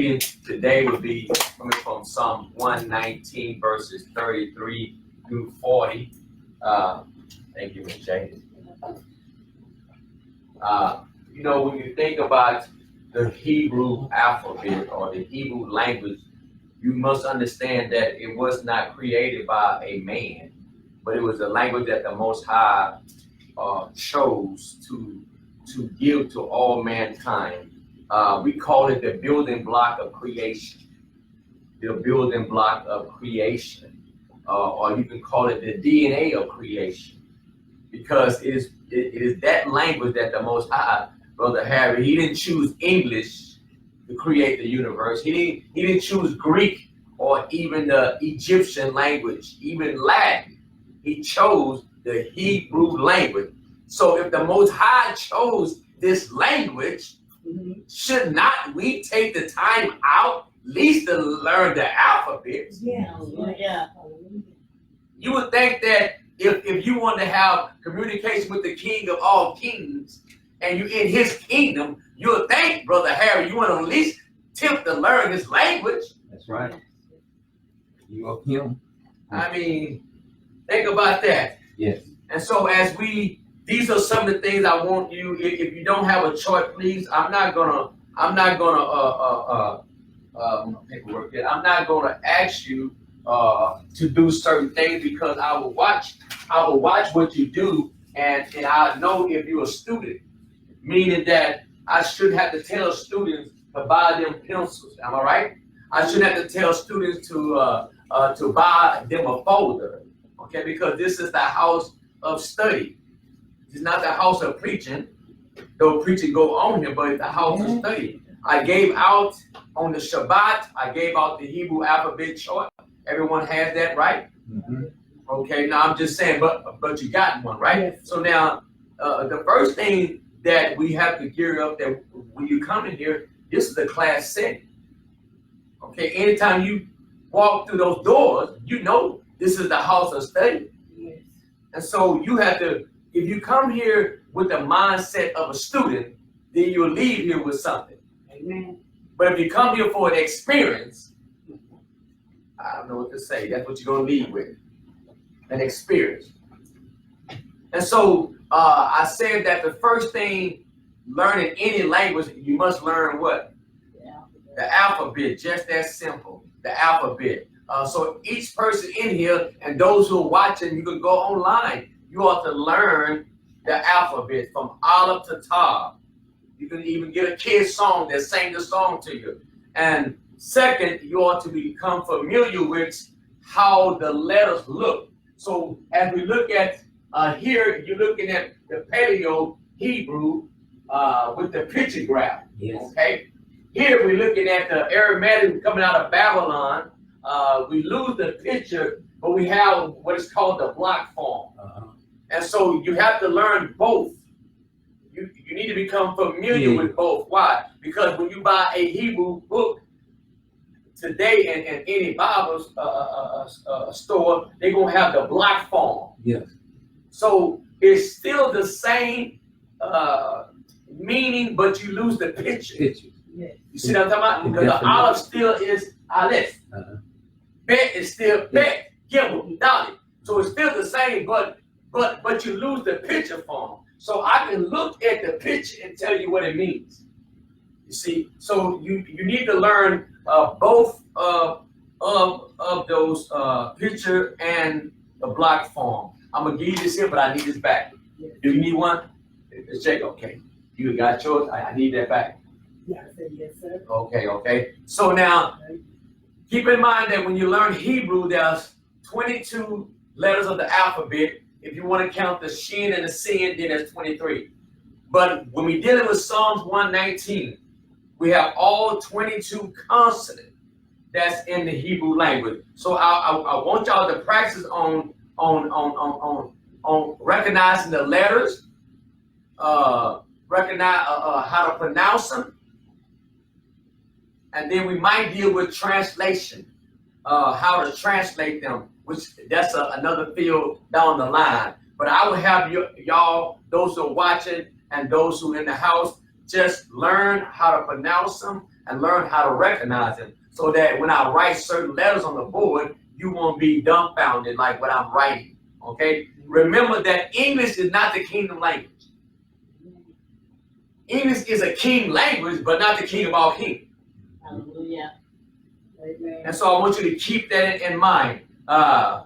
today would be coming from Psalm 119 verses 33 through 40. Thank you, Ms. Jay. When you think about the Hebrew alphabet or the Hebrew language, you must understand that it was not created by a man, but it was a language that the Most High chose to give to all mankind. We call it the building block of creation. The building block of creation, or you can call it the DNA of creation, because it is that language that the Most High, Brother Harry, he didn't choose English to create the universe. He didn't choose Greek or even the Egyptian language, even Latin. He chose the Hebrew language. So if the Most High chose this language, should not we take the time out at least to learn the alphabet? Yeah. You would think that if you want to have communication with the King of all kings and you're in his kingdom, you would think, Brother Harry, you want to at least attempt to learn his language. That's right. You of him. I mean, think about that. Yes. And so these are some of the things I want you, if you don't have a choice, please, I'm not gonna paperwork it. I'm not gonna ask you to do certain things, because I will watch what you do, and I know if you're a student, meaning that I shouldn't have to tell students to buy them pencils. Am I right? I shouldn't have to tell students to buy them a folder, okay? Because this is the house of study. It's not the house of preaching, though preaching go on here, but it's the house of study. I gave out on the Shabbat, I gave out the Hebrew alphabet chart. Everyone has that, right? Mm-hmm. Okay, now I'm just saying, but you got one, right? Yes. So now, the first thing that we have to gear up, that when you come in here, this is the class setting. Okay, anytime you walk through those doors, you know this is the house of study. Yes. And so you have to, if you come here with the mindset of a student, then you'll leave here with something. Amen. But if you come here for an experience, I don't know what to say. That's what you're going to leave with, an experience. And so I said that the first thing, learning any language, you must learn what? The alphabet, just that simple, the alphabet. So each person in here and those who are watching, you can go online. You ought to learn the alphabet from Aleph to Tav. You can even get a kid's song that sing the song to you. And second, you ought to become familiar with how the letters look. So as we look at here, you're looking at the Paleo Hebrew with the pictograph. Yes. Okay. Here we're looking at the Aramaic coming out of Babylon. We lose the picture, but we have what is called the block form. And so you have to learn both. You need to become familiar with both. Why? Because when you buy a Hebrew book today in any Bible store, they're going to have the block form. Yes. So it's still the same meaning, but you lose the picture. Yes. You see what I'm talking about? Because the Aleph still is Aleph. Bet is still Bet. Gimel, Dalet. So it's still the same, but you lose the picture form. So I can look at the picture and tell you what it means. You see, so you need to learn both of those picture and the block form. I'm gonna give you this here, but I need this back. Yes. Do you need one? Let's check. Okay, you got yours. I need that back. Yeah, I said yes, sir. Okay. So now, keep in mind that when you learn Hebrew, there's 22 letters of the alphabet. If you want to count the shin and the sin, then there's 23. But when we're dealing with Psalms 119, we have all 22 consonants that's in the Hebrew language. So I want y'all to practice on recognizing the letters, recognize how to pronounce them, and then we might deal with translation, how to translate them, which that's another field down the line. But I will have y'all, those who are watching and those who are in the house, just learn how to pronounce them and learn how to recognize them so that when I write certain letters on the board, you won't be dumbfounded like what I'm writing, okay? Remember that English is not the kingdom language. English is a king language, but not the king of all kings. Hallelujah. Amen. And so I want you to keep that in mind. I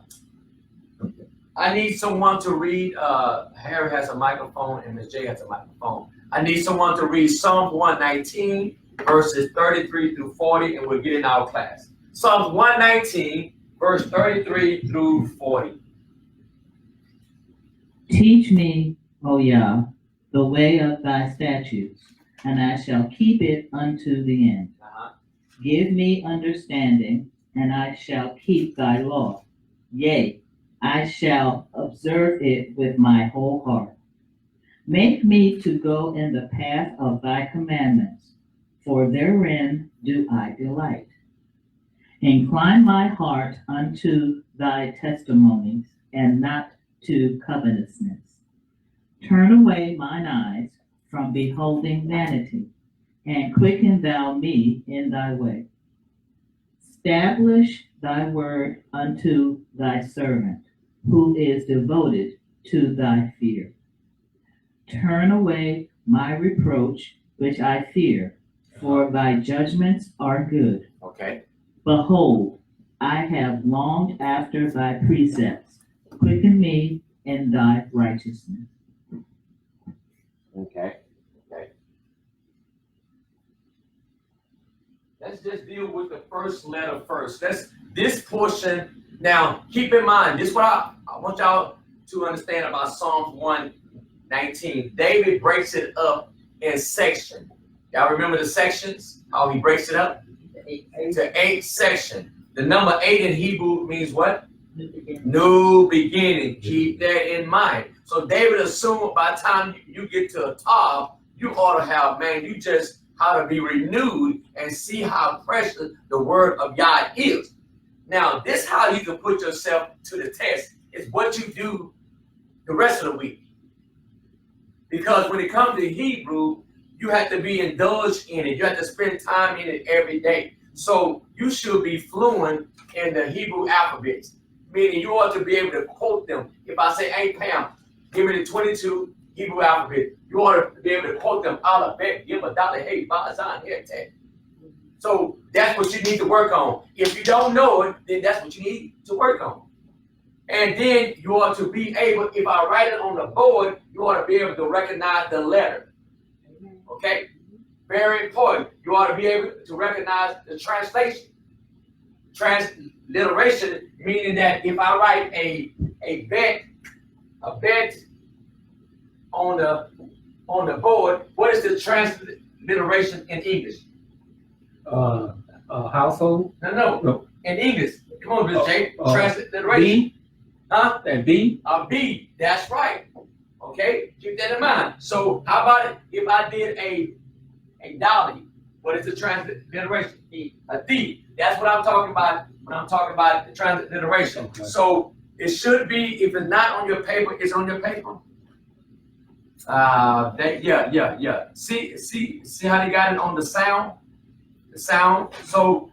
need someone to read, Harry has a microphone and Ms. J has a microphone. I need someone to read Psalm 119, verses 33 through 40, and we'll get in our class. Psalm 119, verse 33 through 40. Teach me, O Yah, the way of thy statutes, and I shall keep it unto the end. Give me understanding, and I shall keep thy law. Yea, I shall observe it with my whole heart. Make me to go in the path of thy commandments, for therein do I delight. Incline my heart unto thy testimonies, and not to covetousness. Turn away mine eyes from beholding vanity, and quicken thou me in thy way. Establish thy word unto thy servant, who is devoted to thy fear. Turn away my reproach, which I fear, for thy judgments are good. Okay. Behold, I have longed after thy precepts. Quicken me in thy righteousness. Okay. Let's just deal with the first letter first. This portion. Now, keep in mind, this is what I want y'all to understand about Psalms 119. David breaks it up in sections. Y'all remember the sections? How he breaks it up? To 8 sections. The number 8 in Hebrew means what? New beginning. Keep that in mind. So David assumed by the time you get to a top, you ought to have, you just how to be renewed and see how precious the word of Yah is. Now, this how you can put yourself to the test is what you do the rest of the week. Because when it comes to Hebrew, you have to be indulged in it. You have to spend time in it every day. So you should be fluent in the Hebrew alphabets, meaning you ought to be able to quote them. If I say, hey, Pam, give me the 22 Hebrew alphabet, you ought to be able to quote them. Alphabet, give a dollar, hey, bazan, here, tag. So that's what you need to work on. If you don't know it, then that's what you need to work on. And then you ought to be able, if I write it on the board, you ought to be able to recognize the letter. Okay? Very important. You ought to be able to recognize the translation. Transliteration, meaning that if I write a bet on the board, what is the transliteration in English? Household. No. In English. Come on, Mr. J. Transliteration. B. Huh? And B. A B. That's right. Okay? Keep that in mind. So how about if I did a dolly? What is the transliteration? A D. That's what I'm talking about when I'm talking about the transliteration. Okay. So it should be, if it's not on your paper, it's on your paper. Yeah. See how they got it on the sound? The sound. So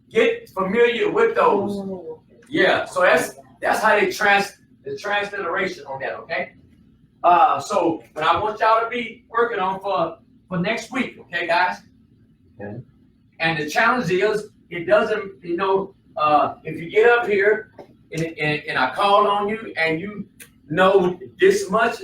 get familiar with those. Yeah. So that's how they the transliteration on that. Okay. So but I want y'all to be working on for next week. Okay, guys. Okay. And the challenge is it doesn't. If you get up here and I call on you and you know this much.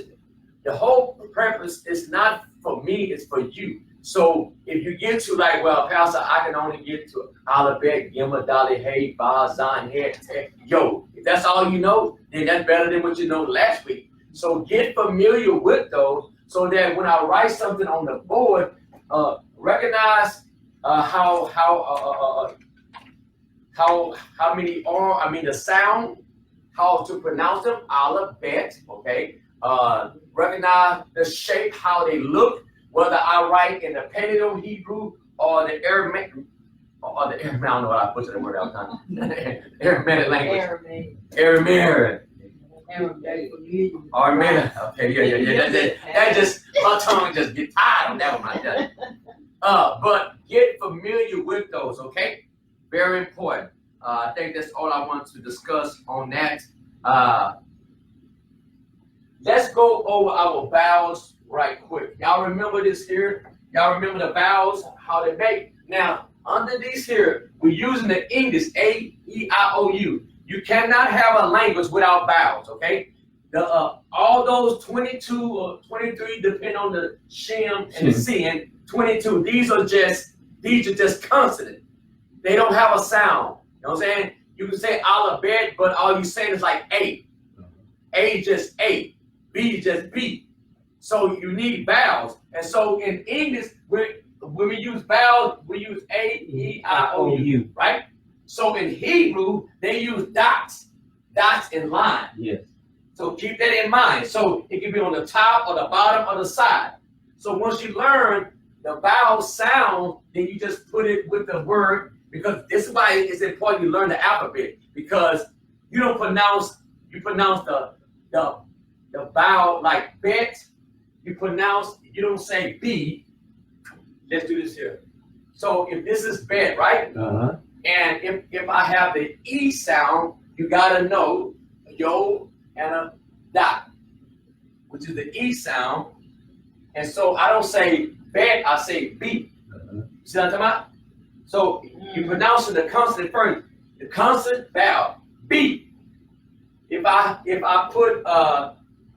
The whole purpose is not for me, it's for you. So if you get to like, well, Pastor, I can only get to Alabek, Gimma, Dolly, Hey, Ba, Zan, Head, yo, if that's all you know, then that's better than what you know last week. So get familiar with those so that when I write something on the board, recognize how many are, the sound, how to pronounce them, Alabek, okay? Recognize the shape, how they look, whether I write in the Paleo Hebrew or the Aramaic, I don't know what I put in the word all the time. Aramaic language. Aramaic. Okay, yeah. That just, my tongue just get tired on that one like that. But get familiar with those, okay? Very important. I think that's all I want to discuss on that. Let's go over our vowels right quick. Y'all remember this here? Y'all remember the vowels, how they make? Now, under these here, we're using the English, A, E, I, O, U. You cannot have a language without vowels, okay? All those 22 or 23, depending on the shim and the sin, 22, these are just consonants. They don't have a sound. You know what I'm saying? You can say alphabet, but all you're saying is like A. A just A. B just B. So you need vowels. And so in English, when we use vowels, we use A, E, I, O, U, right? So in Hebrew, they use dots in line. Yes. So keep that in mind. So it can be on the top or the bottom or the side. So once you learn the vowel sound, then you just put it with the word, because this is why it's important you learn the alphabet, because you don't pronounce, you pronounce the vowel like bet, you don't say B. Let's do this here. So if this is bet, right? Uh-huh. And if I have the E sound, you gotta know yo and a dot, which is the E sound. And so I don't say bet, I say B. Uh-huh. See what I'm talking about? So you pronounce the consonant first. The consonant vowel, B. If I put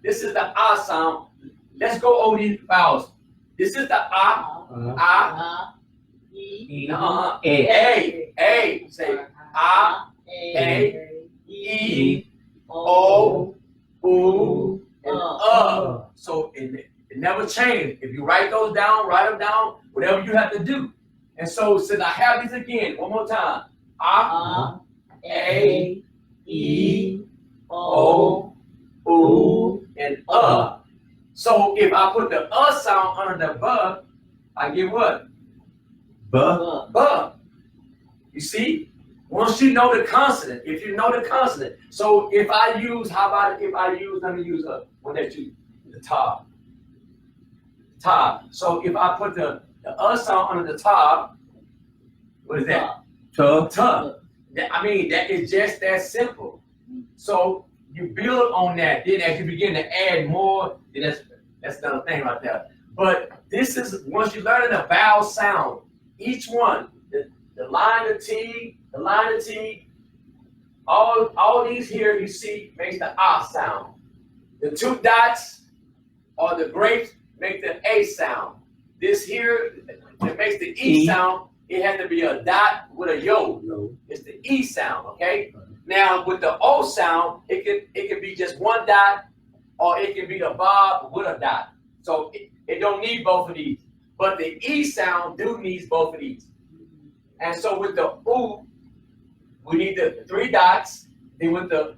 this is the I sound. Let's go over these vowels. This is the I, I, E, A. Say I, A, E, O, U, and So it never changes. If you write those down, write them down, whatever you have to do. And so since I have these again, one more time. I, A, E, O, U, and So if I put the sound under the B, I get what? B. You see? Once you know the consonant, if you know the consonant. So if I use, let me use one that you, the top. So if I put the sound under the top, what is that? Tub. I mean, that is just that simple. So you build on that. Then as you begin to add more, then that's another thing right there. But this is, once you learn the vowel sound, each one, the line of T, all these here you see makes the ah sound. The two dots or the grapes make the A sound. This here, it makes the E sound. It has to be a dot with a yo. It's the E sound, okay? Now with the O sound, it can be just one dot, or it can be the bob with a dot. So it don't need both of these. But the E sound needs both of these. And so with the U, we need the three dots, then with the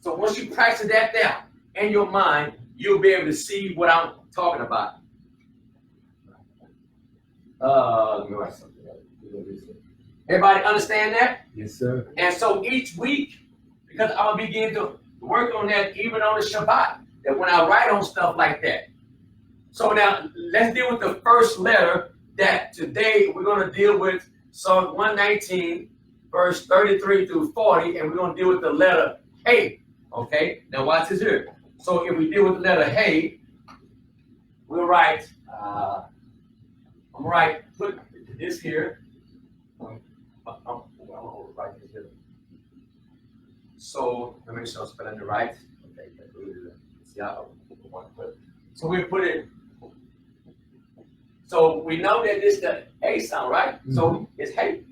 So once you practice that down in your mind, you'll be able to see what I'm talking about. Let me write something else. Everybody understand that? Yes, sir. And so each week, because I'm gonna begin to work on that even on the Shabbat, that when I write on stuff like that. So now let's deal with the first letter that today we're gonna deal with Psalm 119, verse 33 through 40, and we're gonna deal with the letter Hey. Okay, now watch this here. So if we deal with the letter Hey, we'll write, I'm gonna put this here. I'm write this here. So let me make sure I'm spelling it right. Okay, see how I want to put it. So we put it. So we know that this is the A sound, right? Mm-hmm. So it's Hey.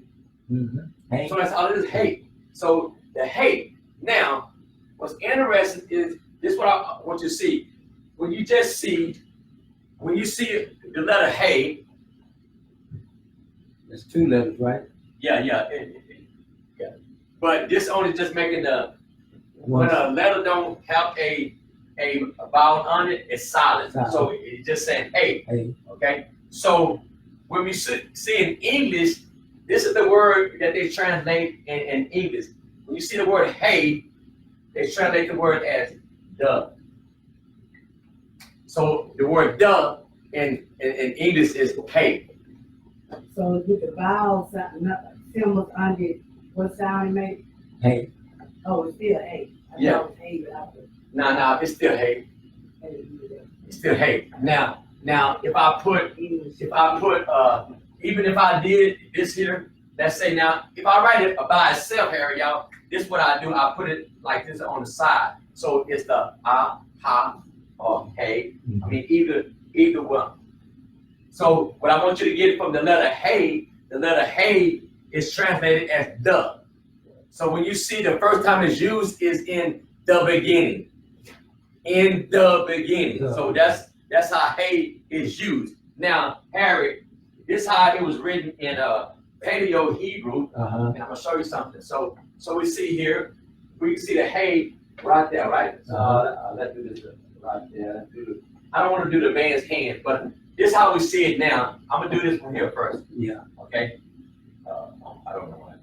Mm-hmm. Hey. So that's all it is, Hey. So the Hey. Now, what's interesting is this: what I want you to see. When you see the letter Hey. There's two letters, right? Yeah. But this only just making when a letter don't have a vowel on it, it's silent. So it's just saying Hey. Okay. So when we see in English, this is the word that they translate in English. When you see the word Hey, they translate the word as duh. So the word duh in English is Hey. So with the vowel symbols under what sound it make? Hey. Oh, it's still hey. Yeah. It's hey without the Nah, it's still hey. hey. It's still hey. Now, if I put, even if I did this here, let's say now, if I write it by itself, Harry, y'all, this is what I do. I put it like this on the side. So it's the ha, or hey. I mean, either one. So what I want you to get from the letter hey is translated as the. So when you see the first time it's used is in the beginning. In the beginning. So that's how hey is used. Now, Harry, this is how it was written in Paleo Hebrew. And I'm gonna show you something. So we see here, we can see the hey right there, right? Let's do this right there. I don't want to do the man's hand, but this is how we see it now. I'm gonna do this from here first. Yeah. Okay. I don't know why.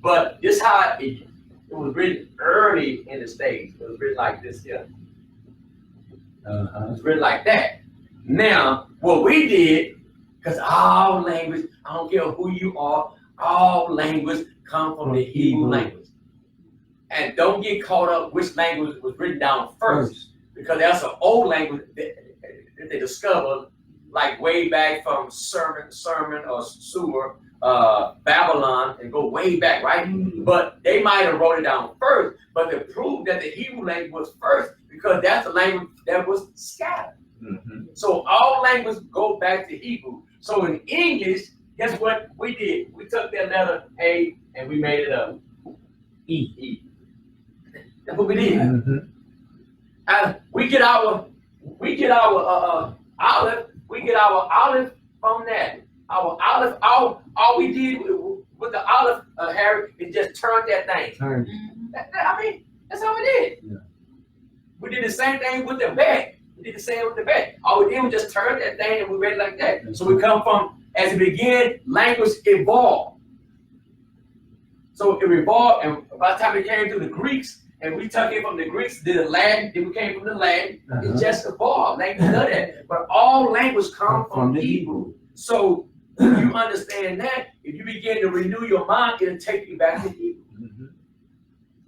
But this is how it was written early in the stage. It was written like this here. It was written like that. Now, what we did, because all language, I don't care who you are, all language come from the Hebrew language. And don't get caught up which language was written down first, because that's an old language that they discovered like way back from sermon or Sur, Babylon, and go way back, right? But they might have wrote it down first, but to prove that the Hebrew language was first, because that's the language that was scattered. So all languages go back to Hebrew. So in English, guess what we did? We took that letter A and we made it a E. That's what we did. And we get our olive. We get our olive from that. Our olive. All we did with the olive, Harry, is just turn that thing. I mean, that's how we did. Yeah. We did the same thing with the bed. All we did was just turn that thing and we read it like that. So we come from, as it began, language evolved. So it evolved, and by the time it came to the Greeks, and we took it from the Greeks to the Latin, then we came from the Latin, it just evolved. Language does that. But all language come from Hebrew. So when you understand that, if you begin to renew your mind, it'll take you back to Hebrew.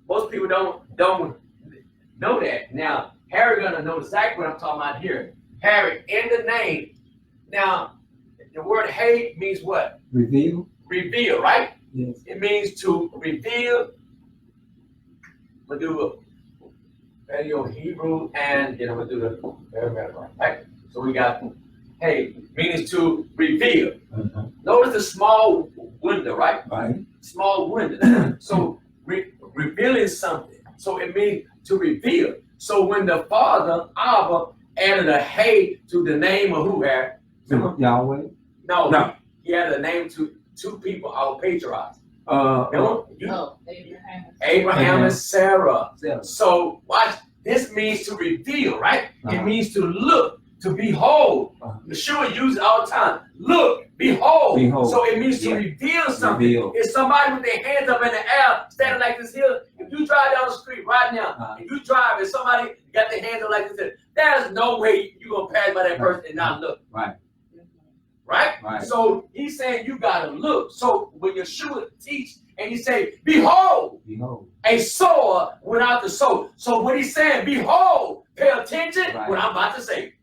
Most people don't know that. Now, Harry gonna know exactly what I'm talking about here. Harry, in the name. Now, the word hey means what? Reveal. Reveal, right? Yes. It means to reveal. We'll do Paleo Hebrew, and then we'll do the Aramaic, right? So we got hey means to reveal. Notice the small window, right? Right. Small window. So revealing something. So it means to reveal. So when the father, Abba, added a hey to the name of who had? Yahweh? No. He added a name to two people, our patriarchs. Abraham and Sarah. So watch, this means to reveal, right? It means to look, to behold. Yeshua uses it all the time. Look, behold. So it means to reveal something. If somebody with their hands up in the air, standing like this here, if you drive down the street right now, if you drive and somebody got their hands up like this here, there's no way you're going to pass by that person and not look. Right? So he's saying you got to look. So when Yeshua teach and he say, behold, a sower went out to sow. So what he's saying, behold, pay attention what I'm about to say.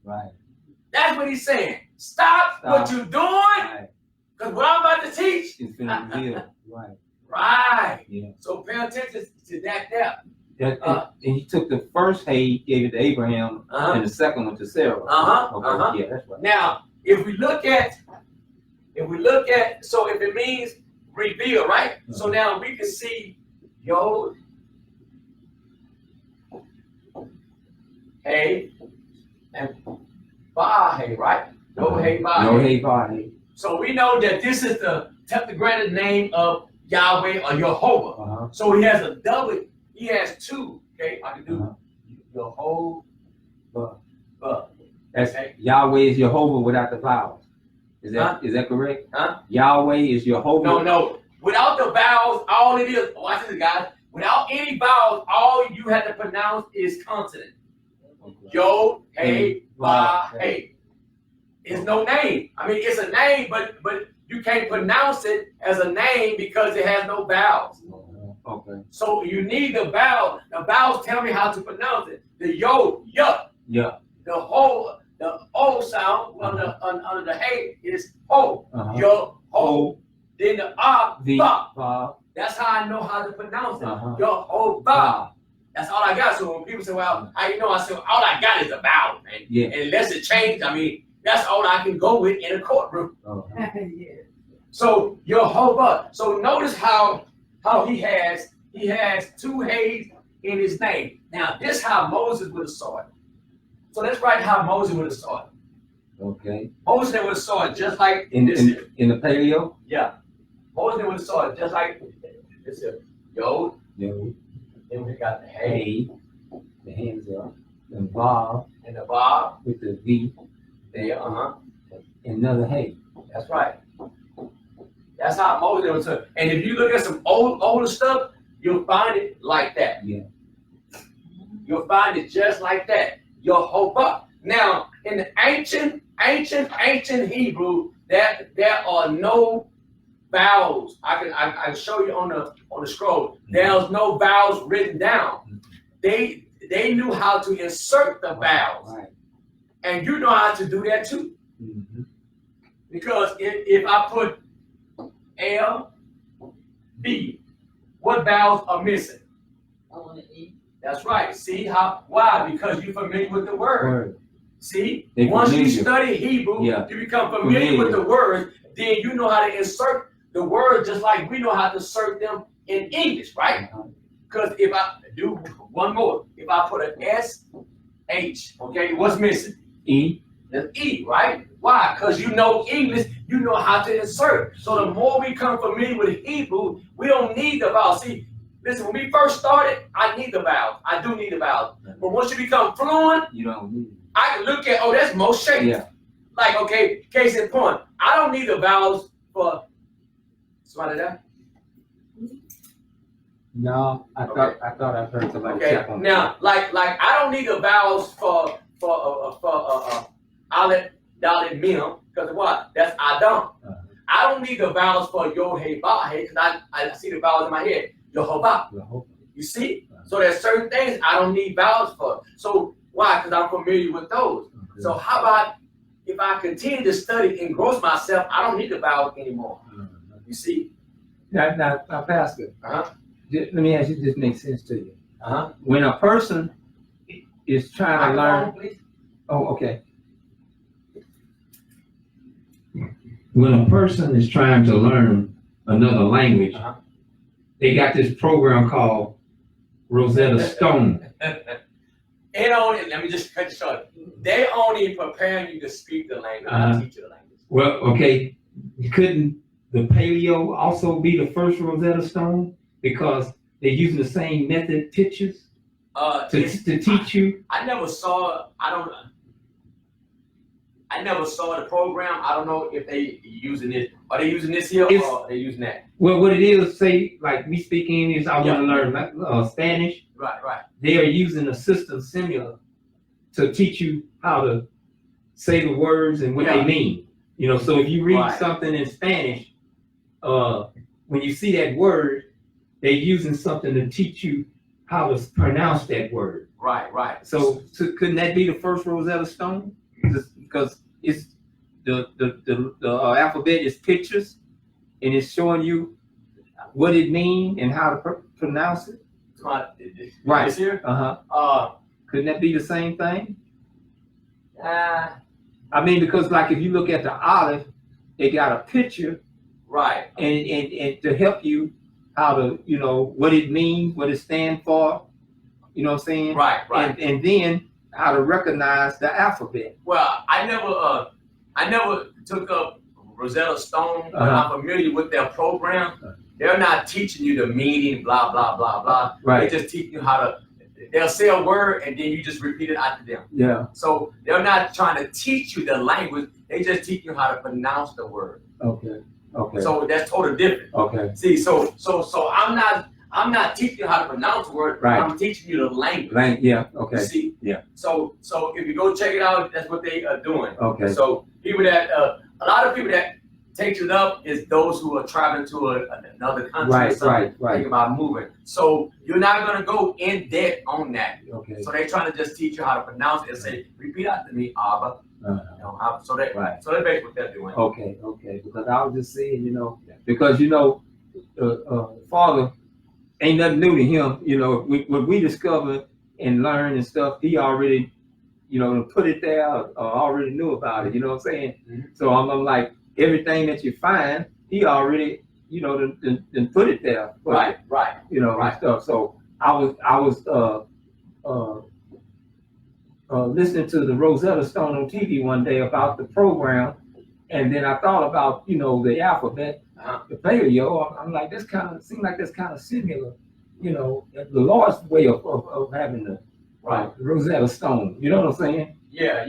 That's what he's saying. Stop what you're doing, because what I'm about to teach is going to reveal. So pay attention to that there. And he took the first hay, he gave it to Abraham, and the second one to Sarah. Yeah, that's right. Now, if we look at, so if it means reveal, right? So now we can see Yod, Hey, and Vahe, right? Yod, Hey, Vahe. Yod, Hey, Vahe. So we know that this is the tetragrammatic name of Yahweh or Jehovah. So he has a double, he has two, okay? I can do Jehovah. That's Yahweh is Jehovah without the vowels. Is that correct? Yahweh is Jehovah. No. Without the vowels, all it is, watch this, guys. Without any vowels, all you have to pronounce is consonant. Yod, Hey, Va, Hey. It's no name. I mean, it's a name, but you can't pronounce it as a name because it has no vowels. Okay. So you need the vowel. The vowels tell me how to pronounce it. The yo, yuh. Yeah. The O sound under the hey is ho. Yo, ho. Then the ba. That's how I know how to pronounce it. Yo, ho, ba. That's all I got. So when people say, well, how you know? I say, all I got is a vowel, man. Yeah. And unless it changed, I mean, that's all I can go with in a courtroom. Yeah. So Jehovah. So notice how he has two H's in his name. Now this is how Moses would have saw it. So let's write how Moses would have saw it. Okay. Moses would have saw it just like In this. in the paleo. Yeah. Moses would have saw it just like this here. Yo. Yo. Then we got the hey. The hands up. The Bob. And the Bob. With the V. There. Another hey. That's right. That's how Moses would have. And if you look at some older stuff, you'll find it like that. Yeah. You'll find it just like that. Jehovah. Now, in the ancient Hebrew, there are no vowels. I can show you on the scroll. There's no vowels written down. They knew how to insert the vowels, Right. and you know how to do that too. Mm-hmm. Because if I put L, B, what vowels are missing? That's right. See how? Why? Because you're familiar with the word. See, once you study Hebrew, you become familiar with the word. Then you know how to insert the word just like we know how to insert them in English, right? Because if I do one more, if I put an S, H, okay, what's missing? E. The E, right? Why? Because you know English, you know how to insert. So the more we become familiar with Hebrew, we don't need the vowel. See, listen, when we first started, I need the vowels. I do need the vowels. But once you become fluent, You don't need it. I can look at, oh, that's most shapes. Yeah. Like, okay, case in point, I don't need the vowels for somebody there. No, I thought I heard somebody check on Now, like I don't need the vowels for Aleph, Dalet, Mem, because what? That's Adam. I don't need the vowels for Yod, Hey, Ba, Hey, because I see the vowels in my head. Jehovah. You see? So there's certain things I don't need vowels for. So why? Because I'm familiar with those. Okay. So how about if I continue to study, engross myself, I don't need the vowels anymore. You see? Now, Pastor, let me ask you, this makes sense to you. When a person is trying to learn, please. oh, okay. When a person is trying to learn another language, they got this program called Rosetta Stone. It only, let me just cut it short. They only preparing you to speak the language, not teach you the language. Well, okay, couldn't the paleo also be the first Rosetta Stone? Because they're using the same method pictures to teach you? I never saw the program. I don't know if they using it. Are they using this here or are they using that? Well, what it is, say, like we speak English, I want to learn Spanish. Right. They are using a system similar to teach you how to say the words and what they mean. You know, so if you read something in Spanish, when you see that word, they're using something to teach you how to pronounce that word. Right. So couldn't that be the first Rosetta Stone? Because it's the alphabet is pictures, and it's showing you what it means and how to pronounce it. Right. This here? Couldn't that be the same thing? I mean, because like if you look at the olive, they got a picture, right, and to help you how to, you know, what it means, what it stands for, you know what I'm saying? Right. And then how to recognize the alphabet. Well, I never took up Rosetta Stone, but I'm familiar with their program. They're not teaching you the meaning, blah, blah, blah, blah. Right. They're just teaching you how to, they'll say a word and then you just repeat it after them. Yeah. So they're not trying to teach you the language. They just teach you how to pronounce the word. Okay. So that's totally different. Okay. See, so I'm I'm not teaching you how to pronounce the word. Right. I'm teaching you the language. Yeah, You okay, see? Yeah. So if you go check it out, that's what they are doing. okay, So people that, a lot of people that takes it up is those who are traveling to another country or something, think about moving. So you're not gonna go in depth on that. okay. So they're trying to just teach you how to pronounce it and say, repeat after me, Abba. So that's basically what they're doing. Okay, because I was just saying, because Father ain't nothing new to him. What we discovered and learned and stuff, he already, put it there, already knew about it. You know what I'm saying? Mm-hmm. So I'm like, everything that you find, he already, then put it there. Right. And stuff. So I was listening to the Rosetta Stone on TV one day about the program, and then I thought about, the alphabet, the paleo. I'm like, seems like that's kind of similar, the Lord's way of having the Rosetta Stone. You know what I'm saying? Yeah.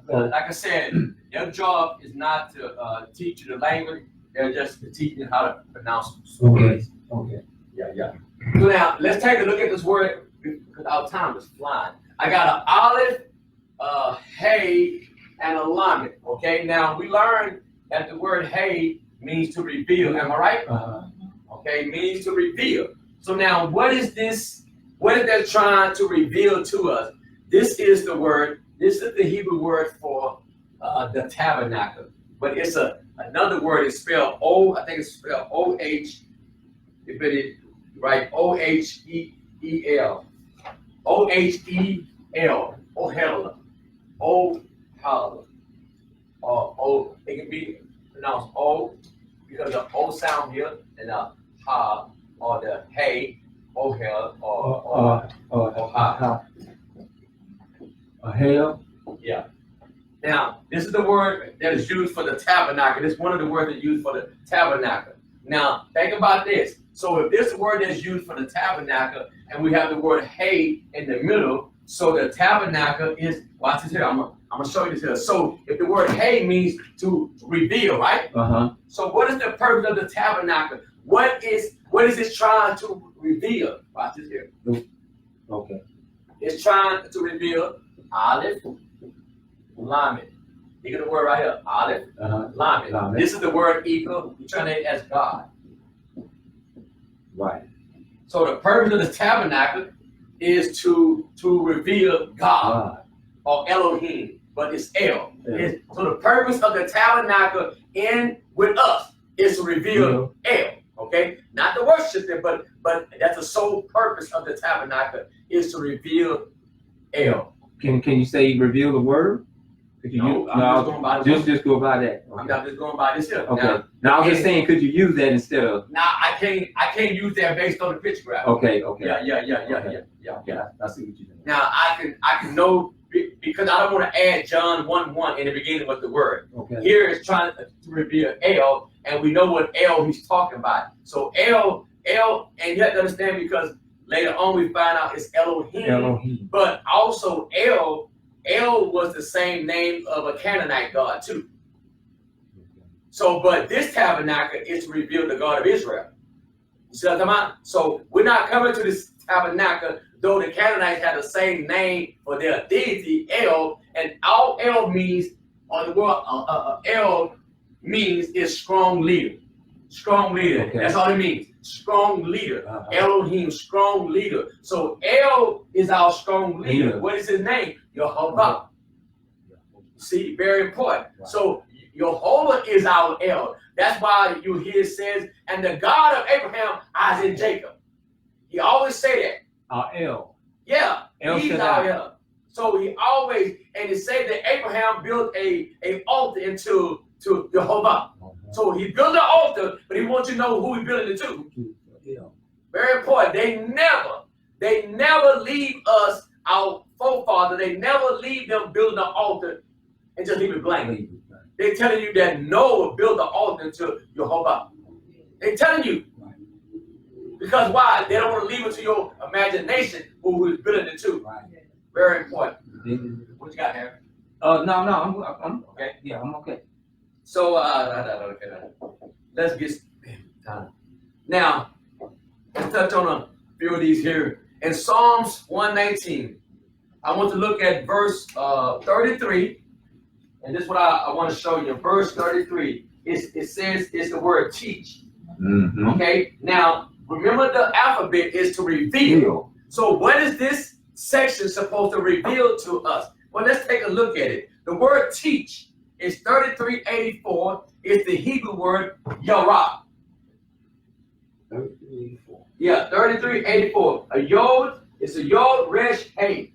So, like I said, their job is not to teach you the language. They're just teaching you how to pronounce words. Okay. Yeah. So now let's take a look at this word because our time is flying. I got an olive, hay, and a lamed. Okay. Now we learned that the word hay means to reveal. Am I right? Okay, means to reveal. So now, what is this? What is that trying to reveal to us? This is the word. This is the Hebrew word for the tabernacle, but it's another word. It's spelled O. I think it's spelled O-H. If it is right, O-H-E-E-L. O-H-E-L. Ohel. Ohel. Or O. It can be pronounced O because the O sound here and the ha or the hey, Ohel or ha. A hail. Yeah. Now, this is the word that is used for the tabernacle. This is one of the words that's used for the tabernacle. Now, think about this. So if this word is used for the tabernacle and we have the word hay in the middle, so the tabernacle is, watch this here, I'm gonna show you this here. So if the word hay means to reveal, right? So what is the purpose of the tabernacle? What is it trying to reveal? Watch this here. Okay. It's trying to reveal olive, lamed. You get the word right here, olive, lamed. This is the word equal, we translate it as God. Right. So the purpose of the tabernacle is to reveal God or Elohim, but it's El. So the purpose of the tabernacle in with us is to reveal El. Okay, not to worship it, but that's the sole purpose of the tabernacle is to reveal El. Can you say reveal the word? No, I'm just going by the just go by that. Okay. I'm just going by this here. Okay. Now I was just saying, could you use that instead of? Now I can't use that based on the picture graph. Okay. Yeah. I see what you're doing. Now I can know because I don't want to add John 1:1 in the beginning with the word. Okay. Here it's trying to reveal El, and we know what El he's talking about. So El, and you have to understand because later on we find out it's Elohim. But also El was the same name of a Canaanite god too. So, but this tabernacle is to reveal the God of Israel. You see what I'm talking about? So we're not coming to this tabernacle, though the Canaanites had the same name for their deity, El, and all El means, or the word El means is strong leader. Strong leader. Okay. That's all it means. Strong leader. Elohim, strong leader. So El is our strong leader. What is his name? Yehovah. See, very important. Right. So Yehovah is our El. That's why you hear it says, and the God of Abraham, Isaac, and Jacob. He always say that. Our El. Yeah, El he's Shaddai. our El. So he always, and it said that Abraham built a altar to Yehovah. So he built an altar, but he wants you to know who he built it to. Very important. They never leave us, our forefather, they never leave them building an altar and just leave it blank. They're telling you that Noah built an altar to Yehovah. They're telling you. Because why? They don't want to leave it to your imagination who is building it to. Right. Very important. What you got, Harry? No, I'm okay. Yeah, I'm okay. So let's get now. The to touch on a few of these here. In Psalms 119, I want to look at verse 33, and this is what I want to show you. Verse 33, it says it's the word teach. Mm-hmm. Okay, now remember the alphabet is to reveal. So what is this section supposed to reveal to us? Well, let's take a look at it. The word teach is 3384. It's the Hebrew word yarah. 3384. Yeah, 3384. A yod is a yod resh hey.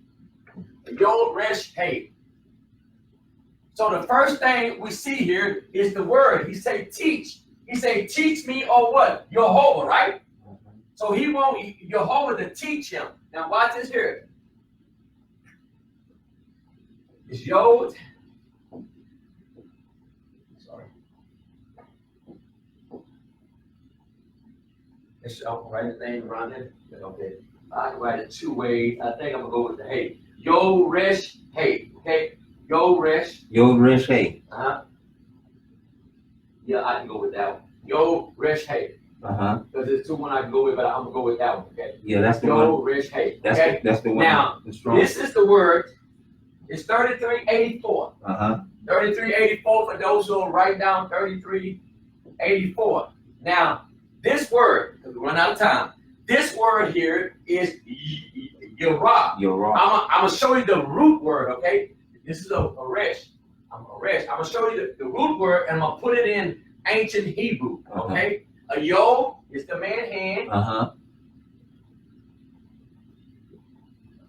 A yod resh hey. So the first thing we see here is the word. He say teach. He say teach me or what? Yehovah, right? So he want Yehovah to teach him. Now watch this here. It's yod. Sorry. I'll write his name around it. Okay. I can write it two ways. I think I'm gonna go with the hey. Yod resh hey. Okay. Yod resh. Yod resh hey. Yeah, I can go with that one. Yod resh hey. Because there's two one I can go with, but I'm gonna go with that one. Okay. Yeah, that's the Yod one. resh hey. That's Okay. that's the one. Now, this is the word. It's 3384. 3384 for those who will write down 3384. Now, this word, because we run out of time, this word here is yarah. Yarah. I'm going to show you the root word, okay? This is a resh. I'm going to show you the root word, and I'm going to put it in ancient Hebrew, okay? A yod is the man hand.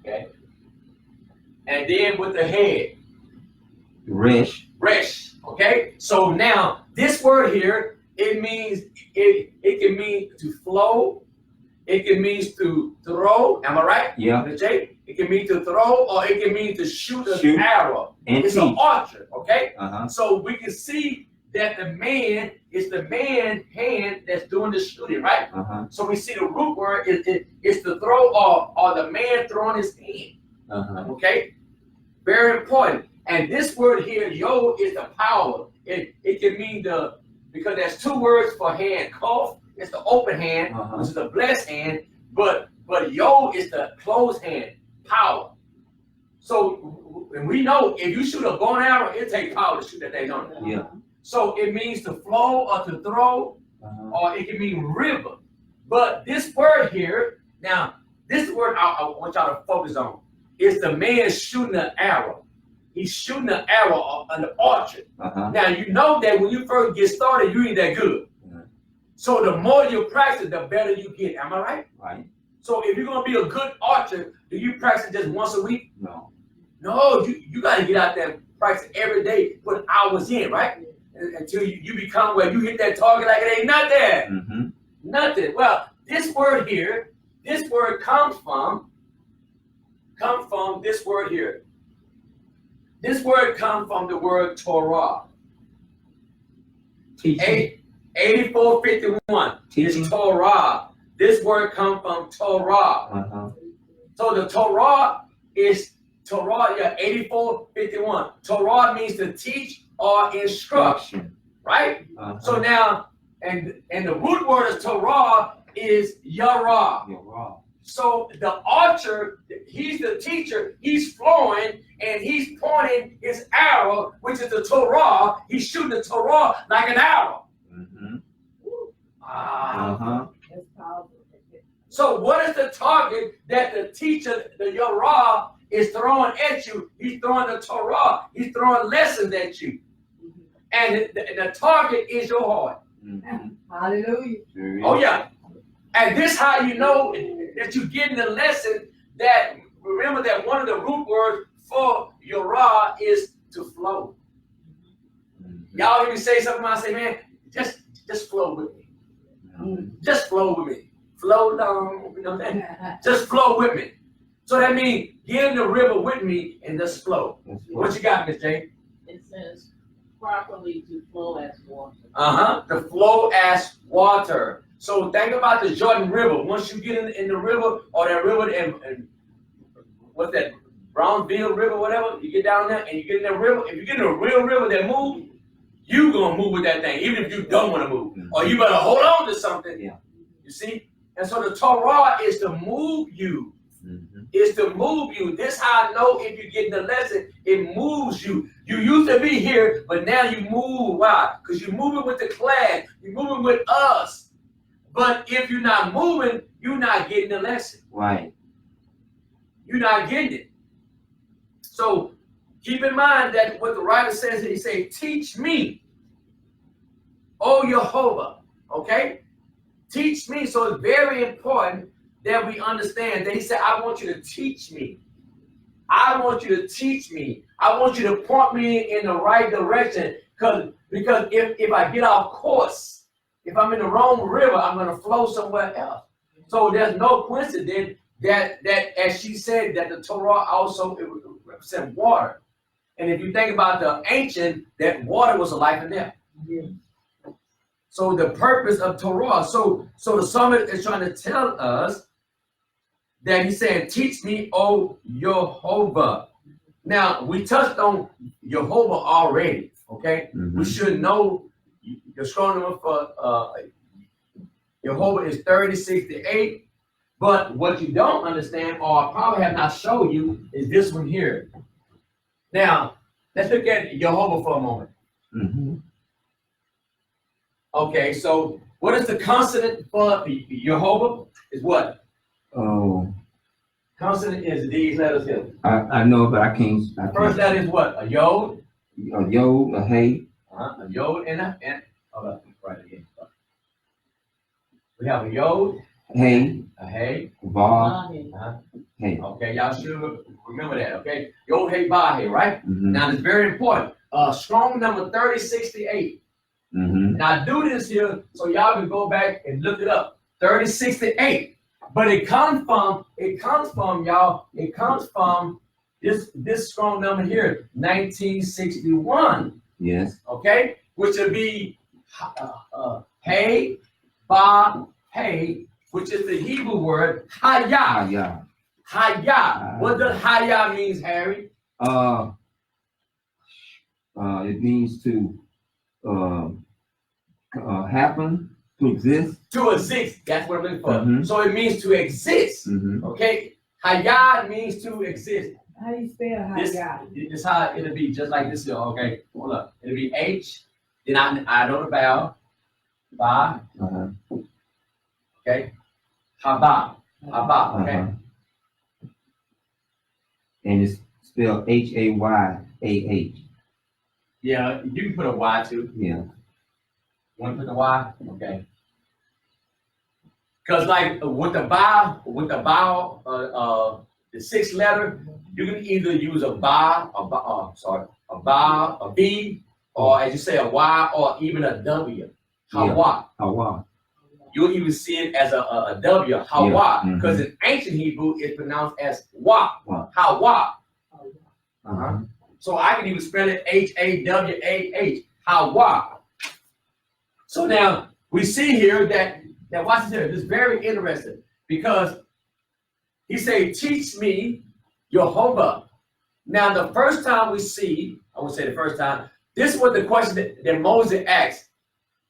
Okay? And then with the head. Resh. Resh. Okay? So now, this word here, it means, it can mean to flow. It can mean to throw. Am I right? Yeah. It can mean to throw, or it can mean to shoot an arrow. And it's an archer, okay? Uh-huh. So we can see that the man is the man hand that's doing the shooting, right? Uh-huh. So we see the root word is to throw, or the man throwing his hand. Uh-huh. Okay? Very important. And this word here, yo, is the power. It can mean because there's two words for hand. Kof is the open hand, which is the blessed hand, but yo is the closed hand, power. So and we know if you shoot a bow and arrow, it takes power to shoot that thing, don't it? Yeah. So it means to flow or to throw, or it can mean river. But this word here, now, this word I want y'all to focus on is the man shooting an arrow. He's shooting an arrow on the archer. Now, you know that when you first get started, you ain't that good. So the more you practice, the better you get. Am I right? Right. So if you're going to be a good archer, do you practice just once a week? No. No, you got to get out there and practice every day, put hours in, right? Until you become where you hit that target like it ain't nothing. Nothing. Well, this word here, this word comes from this word here. This word comes from the word Torah. Teaching. 8451. Teaching. It's Torah. This word comes from Torah. So the Torah is Torah, 8451. Torah means to teach or instruction, right? So now, and the root word of Torah is yarah. So the archer, he's the teacher, he's flowing and he's pointing his arrow, which is the Torah. He's shooting the Torah like an arrow. That's powerful. So what is the target that the teacher, the yarah, is throwing at you? He's throwing the Torah. He's throwing lessons at you. And the target is your heart. Hallelujah. Oh, yeah. And this how you know that you're getting the lesson that, remember that one of the root words for yarah is to flow. Y'all hear me say something, I say, man, just flow with me. Just flow with me. Flow down, you know what I'm saying? Just flow with me. So that means get in the river with me and just flow. What you got, Miss Jane? It says properly to flow as water. To flow as water. So think about the Jordan River. Once you get in the river, or that river, and what's that, Brownsville River, whatever, you get down there and you get in that river. If you get in a real river that moves, you gonna move with that thing, even if you don't want to move. Or you better hold on to something. Yeah. You see? And so the Torah is to move you. Is to move you. This how I know if you're getting the lesson, it moves you. You used to be here, but now you move. Why? Because you're moving with the class. You're moving with us. But if you're not moving, you're not getting the lesson. Right. You're not getting it. So keep in mind that what the writer says, he say, teach me, O Jehovah. Okay? Teach me. So it's very important that we understand that he said, I want you to teach me. I want you to teach me. I want you to point me in the right direction. Because if I get off course, if I'm in the wrong river, I'm going to flow somewhere else. So there's no coincidence that as she said, that the Torah also it represents water. And if you think about the ancient, that water was a life in them. So the purpose of Torah, so the psalmist is trying to tell us that he's saying, teach me, O Jehovah. Now, we touched on Jehovah already, okay? We should know the strong number for Jehovah is 3068. But what you don't understand, or I probably have not showed you, is this one here. Now, let's look at Jehovah for a moment. Okay, so what is the consonant for Jehovah? Is what? Oh, Consonant is these letters here. I know, but I can't. First letter is what? A yod. A yod, a hey. A yod and hold up, right again. We have a yod, Hey, a hey, va, hey. Okay, y'all should remember that. Okay, yod, hey, ba, hey, right? Now it's very important. Strong number 3068. Now do this here so y'all can go back and look it up. 3068. But it comes from y'all, it comes from this strong number here, 1961. Yes. Okay, which would be hey, ba, hey, which is the Hebrew word hayah. Yeah. Hayah. What does hayah means, Harry? It means to happen, to exist. To exist. That's what I'm looking for. So it means to exist. Okay. Hayah means to exist. How do you spell This Hayah? is how it'll be, just like this here. Okay. Hold up. It'll be H. Then I know the vowel. Ba. Okay. Haba. Haba. Okay. And it's spelled Hayah. Yeah, you can put a Y too. Yeah. Want to put the Y? Okay. Because like with the vowel, the sixth letter, you can either use a ba, a B, or as you say, a Y, or even a W. Hawa. Hawa. You'll even see it as a W, Hawa, because in ancient Hebrew it's pronounced as Wa. Hawa. So I can even spell it Hawah. Hawa. So now we see here that watch this here. This is very interesting because he said, teach me Jehovah. Now the first time we see, I would say the first time, this was the question that Moses asked.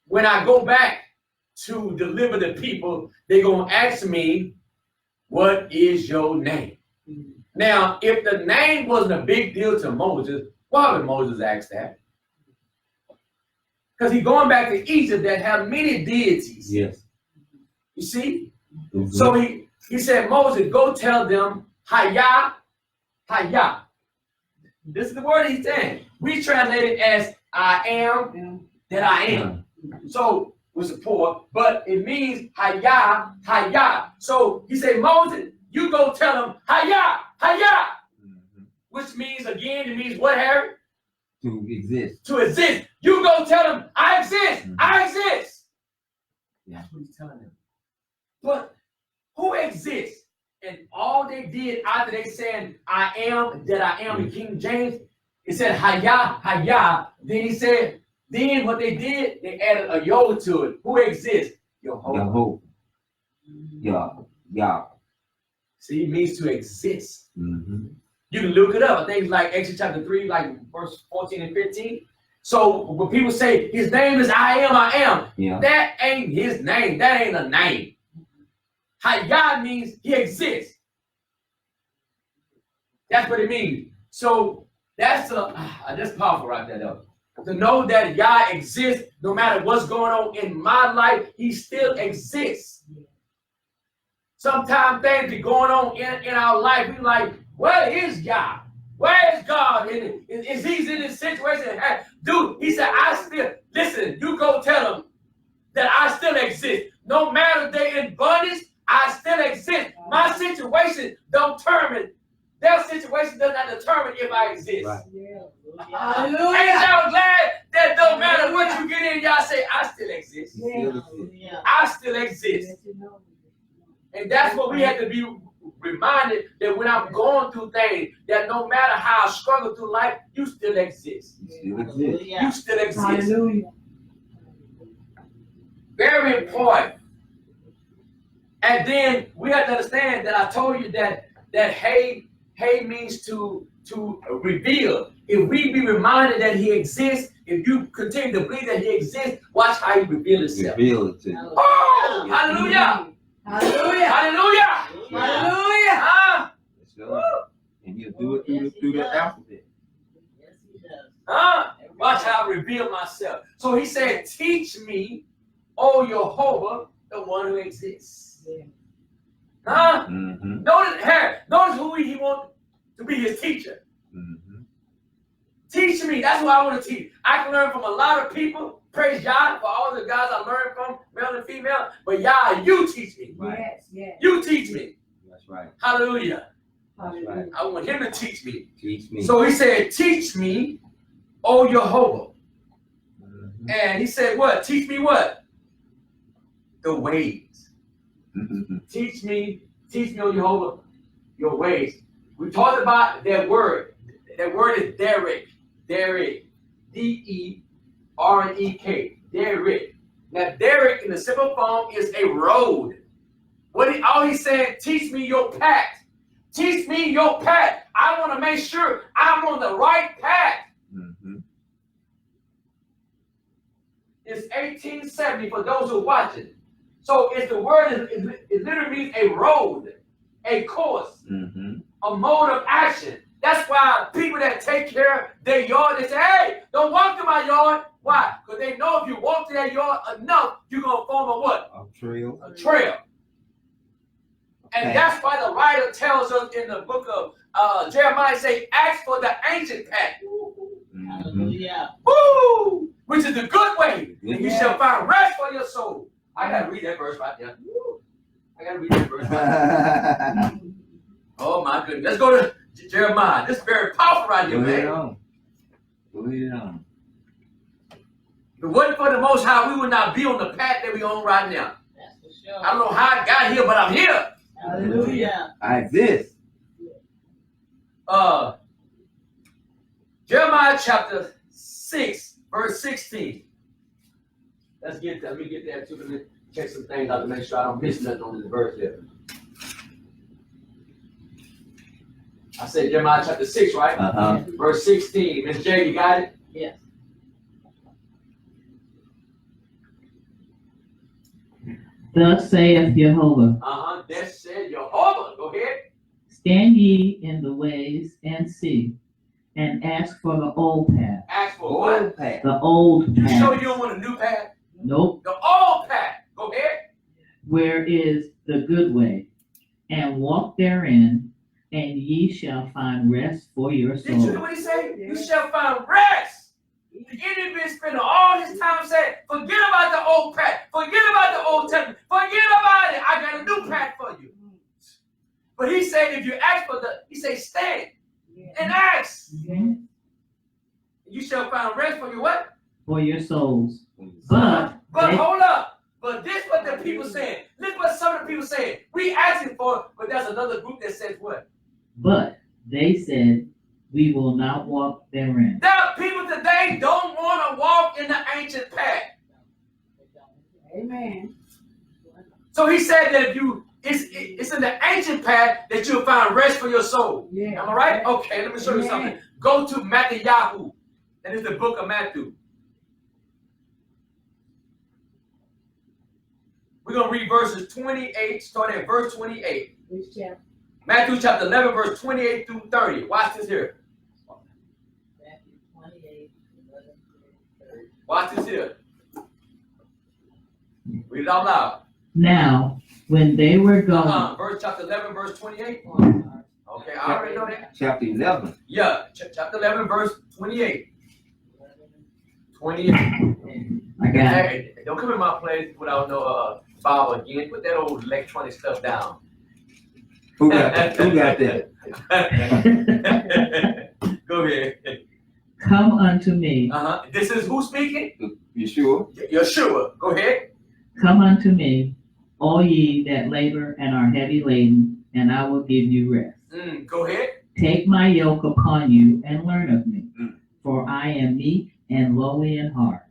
When I go back to deliver the people, they're going to ask me, what is your name? Now, if the name wasn't a big deal to Moses, why would Moses ask that? Because he's going back to Egypt that have many deities. Yes. You see? So he said, Moses, go tell them, Hayah, Hayah. This is the word he's saying. We translate it as I am that I am. So, was a poor, but it means Hayah, Hayah. So he said, Moses, you go tell them, Hayah, Hayah. Which means, again, it means what, Harry? To exist. To exist. You go tell them, I exist, I exist. That's what he's telling them. But who exists? And all they did after they said, I am that I am in King James, it said, Hayah, Hayah. Then he said, then what they did, they added a yod to it. Who exists? Jehovah. Yeah. See, it means to exist. You can look it up. Things like Exodus chapter 3, like verse 14 and 15. So when people say his name is I am, Yeah. that ain't his name. That ain't a name. Hayah means he exists. That's what it means. So that's powerful right there, though. To know that Yah exists, no matter what's going on in my life, he still exists. Sometimes things be going on in our life. We like, where is Yah? Where is God? Is he in this situation? Dude, he said, listen, you go tell them that I still exist. No matter they in bondage, I still exist. My situation don't determine. Their situation does not determine if I exist. Right. Hallelujah. Ain't y'all glad that no matter what you get in, y'all say, I still exist. Yeah. I still exist. And that's what we have to be reminded, that when I'm going through things, that no matter how I struggle through life, you still exist. You still exist. You still exist. Hallelujah. Very important. And then we have to understand that I told you that hey means to reveal. If we be reminded that he exists, if you continue to believe that he exists, watch how he reveals himself. Reveal it to you. Oh, hallelujah! Hallelujah. Hallelujah! Hallelujah. Huh? That's right. And he'll do it through the alphabet. Yes, he does. Huh? Watch how I reveal myself. So he said, teach me, O Jehovah, the one who exists. Huh? Mm-hmm. Notice who he wants to be his teacher. Mm-hmm. Teach me. That's what I want to teach. I can learn from a lot of people. Praise Yah for all the guys I learned from, male and female. But Yah, you teach me. Right. Yes, yes. You teach me. That's right. Hallelujah. Hallelujah. I want him to teach me. Teach me. So he said, teach me, O Jehovah. Mm-hmm. And he said, what? Teach me what? The ways. Mm-hmm. Teach me, O Jehovah, your ways. We talked about that word. That word is Derek. Derek. D-E-R-E-K. Derek. Now, Derek in the simple form is a road. All he's saying, teach me your path. Teach me your path. I want to make sure I'm on the right path. Mm-hmm. It's 1870 for those who are watching. So it's the word, it literally means a road, a course, Mm-hmm. a mode of action. That's why people that take care of their yard, they say, hey, don't walk to my yard. Why? Because they know if you walk to that yard enough, you're going to form a what? A trail. A trail. And Okay. that's why the writer tells us in the book of Jeremiah, say, ask for the ancient path. Mm-hmm. Hallelujah. Woo! Which is the good way. Good And you way. shall find rest for your soul. I got to read that verse right there. Woo. I got to read that verse right there. Oh my goodness. Let's go to Jeremiah. This is very powerful right here, Go ahead man. on. Go ahead on. If it wasn't for the Most High, we would not be on the path that we're on right now. That's for sure. I don't know how I got here, but I'm here. Hallelujah. I exist. Jeremiah chapter 6, verse 16. Let me get there too. Let me check some things out to make sure I don't miss nothing on this verse here. I said Jeremiah chapter 6, right? Uh-huh. Verse 16. Miss J, you got it? Yes. Thus saith Jehovah, Uh-huh. That said Jehovah. Go ahead. stand ye in the ways and see, and ask for the old path, Ask for what? Old path. the old You sure path. you don't want a new path? Nope, The old path. Go ahead. where is the good way, and walk therein, and ye shall find rest for your Did you hear soul. what he said? You shall find rest. The enemy been spending all his time saying, forget about the old path. Forget about the Old Testament. Forget about it. I got a new path for you. But he said, if you ask for he said, stand and ask. Mhm. You shall find rest for your what? For your souls. But But they- hold up. But this what the people saying. Look what some of the people saying. We asking for it, but there's another group that says what? But they said, we will not walk therein. There are people today don't want to walk in the ancient path. Amen. So he said that if it's in the ancient path that you'll find rest for your soul. Yeah. Am I right? Okay, let me show you Amen. something. Go to Matthew. That is the book of Matthew. We're going to read verses 28, starting at verse 28. Which chapter? Matthew chapter 11, verse 28 through 30. Watch this here. Matthew 28, 11 through 30. Watch this here. Read it out loud. Now, when they were going, Verse chapter 11, verse 28. Okay, I already know that. Chapter 11. Yeah, chapter 11, verse 28. 28. I got it. Hey, don't come in my place without no Bible again. Put that old electronic stuff down. Who got that? Who got that? Go ahead. Come unto me, This is who speaking? You sure? Yeshua. Go ahead. come unto me, all ye that labor and are heavy laden, and I will give you rest. Go ahead. Take my yoke upon you and learn of me, Mm. for I am meek and lowly in heart,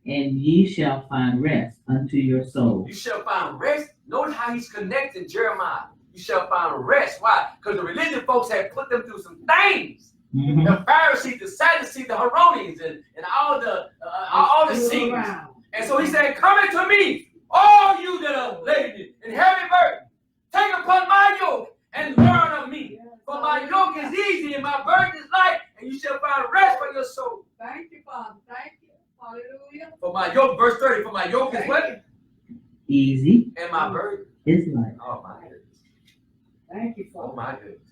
and ye shall find rest unto your souls. You shall find rest. Notice how he's connecting Jeremiah. You shall find rest. Why? Because the religious folks had put them through some things. Mhm. The Pharisees, the Sadducees, the Herodians, and all the scenes. And so he said, come unto me, all you that are laden and heavy burden. Take upon my yoke and learn of me. For my yoke is easy and my burden is light, and you shall find rest for your soul. Thank you, Father. Thank you. Hallelujah. For my yoke, verse 30, for my yoke is what? Easy And my burden. is light. Oh my goodness. Thank you, Oh Father. my goodness.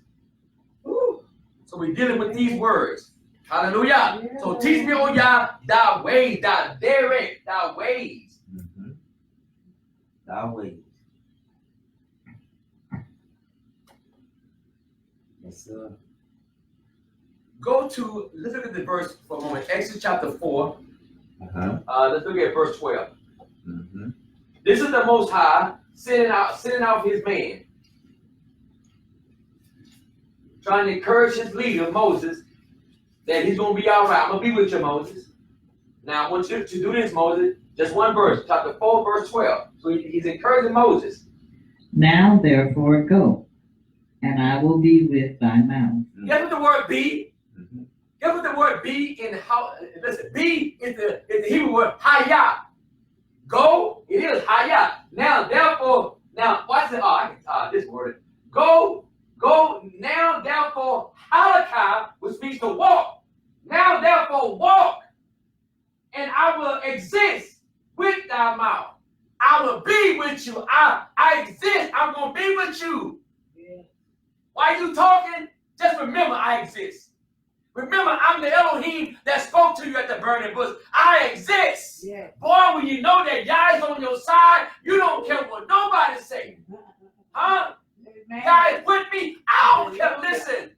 Woo. So we're dealing with these words. Hallelujah. So teach me, oh Yah, thy ways, thy direct, thy ways. Mm-hmm. Thy ways. Yes, sir. Let's look at the verse for a moment. Exodus chapter 4. Uh-huh. Let's look at verse 12. Mm-hmm. This is the Most High sending out his man, trying to encourage his leader, Moses, that he's going to be all right. I'm going to be with you, Moses. Now, I want you to do this, Moses. Just one verse, chapter 4, verse 12. So he's encouraging Moses. Now therefore go, and I will be with thy mouth. Guess what the word be? Mm-hmm. Guess what the word be in how? Listen, be is the Hebrew word hayah. Go, it is hayah. Now, therefore, watch it. I can this word. Go, now, therefore, halakah, which means to walk. Now, therefore, walk, and I will exist with thy mouth. I will be with you. I exist. I'm going to be with you. Yeah. Why are you talking? Just remember I exist. Remember, I'm the Elohim that spoke to you at the burning bush. I exist. Yeah. Boy, when you know that Yah is on your side, you don't care what nobody say. Huh? Amen. Yah is with me. I don't care. Listen.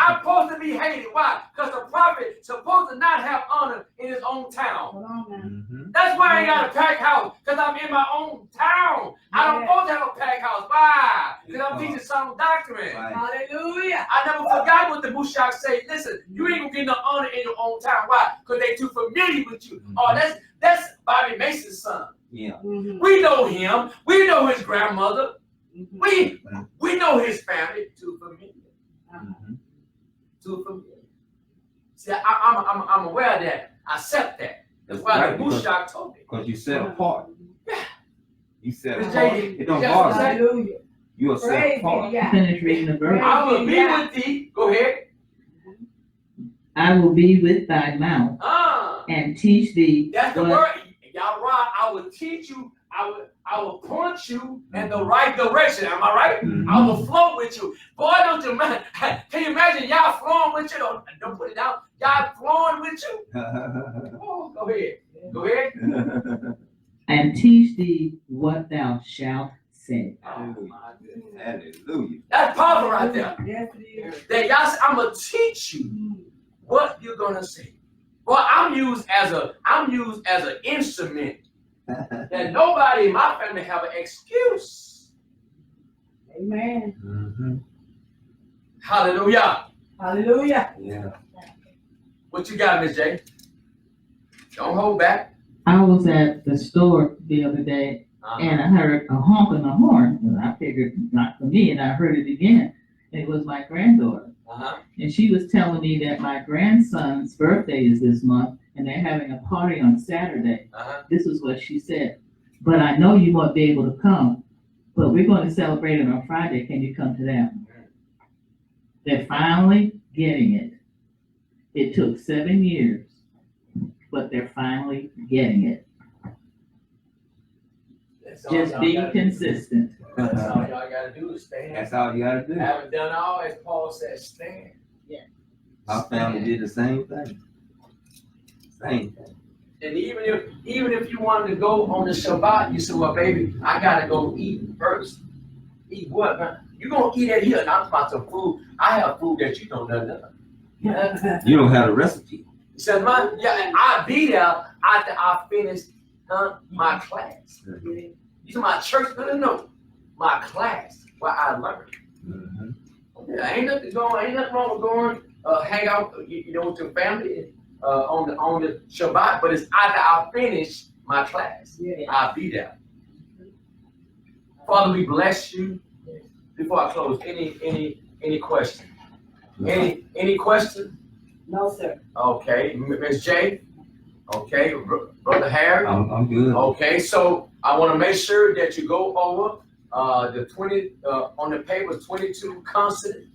I'm supposed to be hated. Why? Because the prophet supposed to not have honor in his own town. Hold on now. Mm-hmm. That's why I ain't got a packed house, because I'm in my own town. I don't supposed to have a packed house. Why? Because I'm teaching sound doctrine. Right. Hallelujah. I never forgot what the Mushak say. Listen, you ain't gonna get no honor in your own town. Why? Because they too familiar with you. Oh, that's Bobby Mason's son. Yeah. Mm-hmm. We know him. We know his grandmother. Mm-hmm. We know his family. Too familiar. Mm-hmm. Too familiar. See, I'm aware of that. I accept that. That's why Right, the Mushak told me. Because you set apart. Yeah. You set Miss apart. J, It don't yes, bother you. Hallelujah. You are set Praise be apart. to God. Finish reading the verse. I will be with thee. Go ahead. I will be with thy mouth Ah. and teach thee That's the what word. Y'all right. I will teach you. I will point you in the right direction. Am I right? Mhm. I will flow with you. Boy, don't you mind? Can you imagine y'all flowing with you? Don't put it down. Y'all flowing with you? Oh, go ahead. Go ahead. and teach thee what thou shalt say. Oh, my goodness. Hallelujah. That's powerful right there. Yes, it is. That y'all say, I'm gonna teach you Mm. what you're gonna say. Well, I'm used as an instrument that nobody in my family have an excuse. Amen. Mm-hmm. Hallelujah. Hallelujah. Yeah. What you got, Miss J? Don't hold back. I was at the store the other day and I heard a honk on the horn, and I figured not for me, and I heard it again. It was my granddaughter, and she was telling me that my grandson's birthday is this month, and they're having a party on Saturday. This is what she said: but I know you won't be able to come. But we're going to celebrate it on Friday. Can you come to that one? They're finally getting it. It took 7 years, but they're finally getting it. That's all Just y'all be gotta do. consistent. That's all y'all gotta do is stand. That's all you gotta do. Haven't done all, as Paul said, stand. My family did the same thing. Same thing. And even if you wanted to go on the Shabbat, you said, well, baby, I gotta go eat first. Eat what, man? You gonna eat it here, not about some food. I have food that you don't know nothing. You don't have the recipe. He said, I'll be there after I finish my class. You said my church, no. My class, where I learned. Mhm. Yeah, ain't nothing wrong with going, hang out, with your family on the Shabbat, but it's after I finish my class. Yeah. I'll be there. Father, we bless you. Before I close, any question? Any question? No, sir. Okay, Ms. J. Okay, Brother Harry. I'm good. Okay, so I want to make sure that you go over the 20 on the paper, 22 consonant.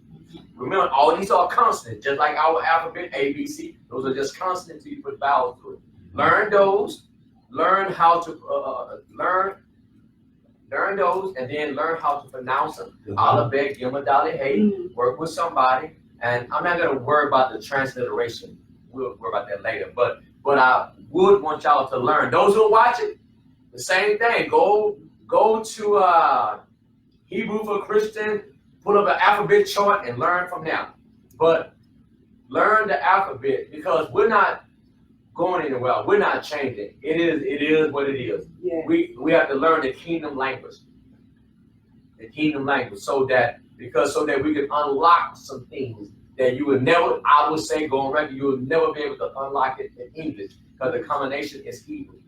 Remember, all these are consonants, just like our alphabet A, B, C. Those are just consonants until you put vowels to it. Learn those. Learn how to learn those, and then learn how to pronounce them. Alphabet, Gimel, Dalet, Hey. Work with somebody, and I'm not gonna worry about the transliteration. We'll worry about that later. But I would want y'all to learn. Those who are watching, the same thing. Go to Hebrew for Christian, pull up an alphabet chart and learn from them. But learn the alphabet, because we're not going anywhere. We're not changing. It is what it is. Yeah. We have to learn the kingdom language. The kingdom language, so that we can unlock some things that you would never, I would say, go on record, you would never be able to unlock it in English, because the combination is Hebrew.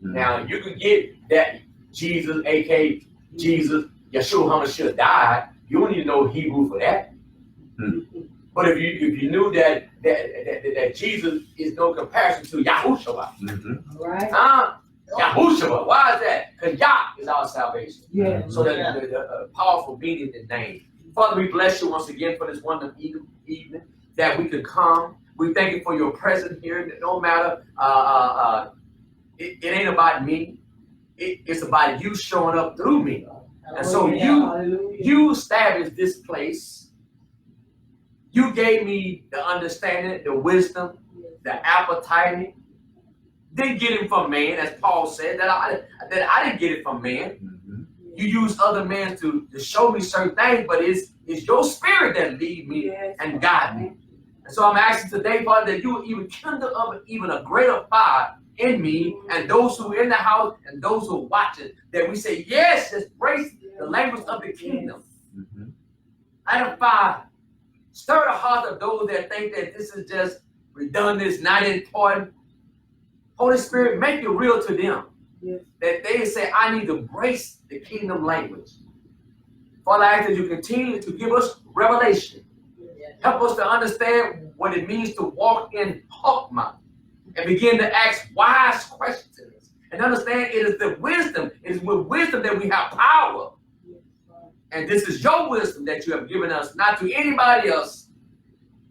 Now, you can get that Jesus, aka Jesus, Yeshua HaMashiach died. You don't need to know Hebrew for that. But if you knew that Jesus is no comparison to Yahushua. Right? Yahushua, why is that? Because Yah is our salvation. Yeah. So that the powerful meaning in the name. Father, we bless you once again for this wonderful evening that we could come. We thank you for your presence here. No matter, it ain't about me. It's about you showing up through me. And so you established this place. You gave me the understanding, the wisdom, the appetite. Didn't get it from man, as Paul said, that I didn't get it from man. You use other men to show me certain things, but it's your spirit that lead me and guide me. And so I'm asking today, Father, that you will even kindle up even a greater fire in me and those who are in the house and those who are watching, that we say, yes, just embrace the language of the kingdom. Item 5, stir the heart of those that think that this is just redundant, not important. Holy Spirit, make it real to them. That they say, I need to embrace the kingdom language. Father, I ask that you continue to give us revelation. Help us to understand what it means to walk in Hokmah and begin to ask wise questions and understand it is the wisdom. It is with wisdom that we have power. And this is your wisdom that you have given us, not to anybody else,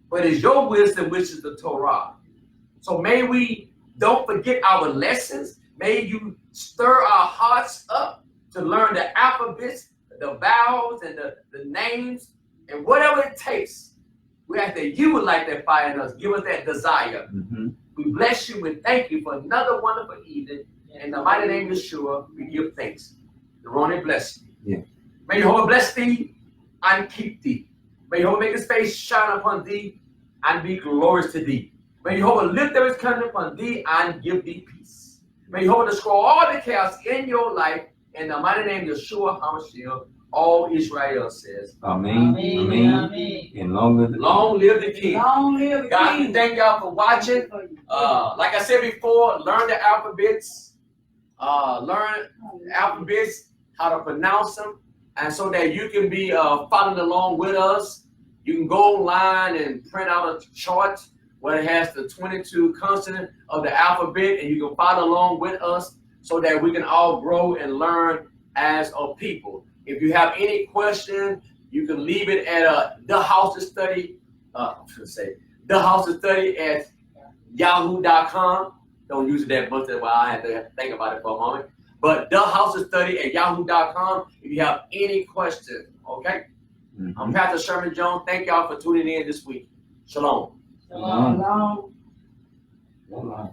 but it's your wisdom, which is the Torah. So may we don't forget our lessons. May you stir our hearts up to learn the alphabets, the vowels, and the names, and whatever it takes. We ask that you would light that fire in us. Give us that desire. We bless you and thank you for another wonderful evening. In the mighty name of Yeshua, we give thanks. The Ronnie bless you. May Jehovah bless thee and keep thee. May Jehovah make his face shine upon thee and be glorious to thee. May Jehovah lift up his countenance upon thee and give thee peace. May Jehovah destroy all the chaos in your life. In the mighty name of Yeshua HaMashiach, all Israel says, Amen. Amen. And long live the King. Long live the God, King. we thank y'all for watching. Like I said before, learn the alphabets. Learn the alphabets, how to pronounce them, and so that you can be following along with us. You can go online and print out a chart where it has the 22 consonants of the alphabet, and you can follow along with us. so that we can all grow and learn as a people. If you have any question, you can leave it at the House of Study. I'm gonna say the House of Study at yahoo.com. Don't use it that much, that's why I had to think about it for a moment. But the House of Study at yahoo.com if you have any questions, okay? I'm Pastor Sherman Jones. Thank y'all for tuning in this week. Shalom. Shalom. Long. Hold on.